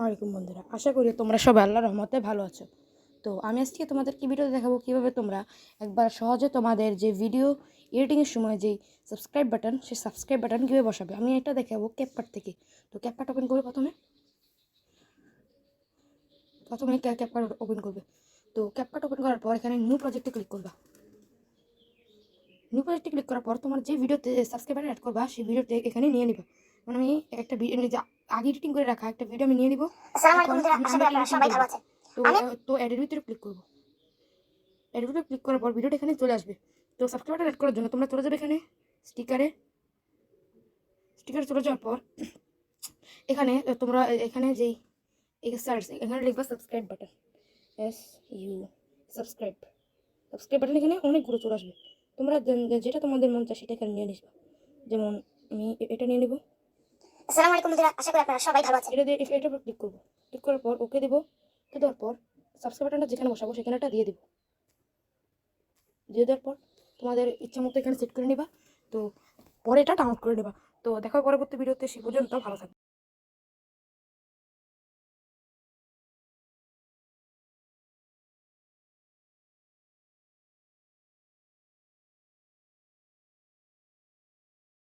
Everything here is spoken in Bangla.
আলাইকুম বন্ধুরা, আশা করি তোমরা সবাই আল্লাহর রহমতে ভালো আছো। তো আমি আজকে তোমাদেরকে ভিডিওতে দেখাবো কীভাবে তোমরা একবার সহজে তোমাদের যে ভিডিও এডিটিংয়ের সময় যেই সাবস্ক্রাইব বাটন, সেই সাবস্ক্রাইব বাটন কীভাবে বসাবে আমি এটা দেখাবো ক্যাপকাট থেকে। তো ক্যাপকাট ওপেন করবে প্রথমে ক্যাপকাট ওপেন করবে। তো ক্যাপকাট ওপেন করার পর এখানে নিউ প্রজেক্টে ক্লিক করবা। নিউ প্রজেক্টে ক্লিক করার পর তোমার যে ভিডিওতে সাবস্ক্রাইবার অ্যাড করবা সেই ভিডিওতে এখানে নিয়ে নিবা। মানে আমি একটা ভিডিও আগে এডিটিং করে রাখা একটা ভিডিও আমি নিয়ে নিব। তো অ্যাডের ভিতরে ক্লিক করবো। অ্যাডের ভিতরে ক্লিক করার পর ভিডিওটা এখানে চলে আসবে। তো সাবস্ক্রাইবার অ্যাড করার জন্য তোমরা চলে যাবে এখানে স্টিকারে চলে যাওয়ার পর এখানে তোমরা এখানে যেই সার্চ এখানে লিখবা সাবস্ক্রাইব বাটন, সাবস্ক্রাইব বাটন এখানে অনেকগুলো চলে আসবে। তোমরা যেটা তোমাদের মন চায় সেটা এখানে নিয়ে নিবা। যেমন আমি এটা নিয়ে নেব। আসসালামু আলাইকুম বন্ধুরা, আশা করি আপনারা সবাই ভালো আছেন। এটার উপর ক্লিক করবো। ক্লিক করার পর ওকে দেবো। ওকে দেওয়ার পর সাবস্ক্রাইব বাটনটা যেখানে বসাবো সেখানে একটা দিয়ে দেবো। দিয়ে দেওয়ার পর তোমাদের ইচ্ছা মতো এখানে সেট করে নেবা। তো পরে এটা ডাউনলোড করে নেবা। তো দেখা পরবর্তী ভিডিওতে, সে পর্যন্ত ভালো থাকবে।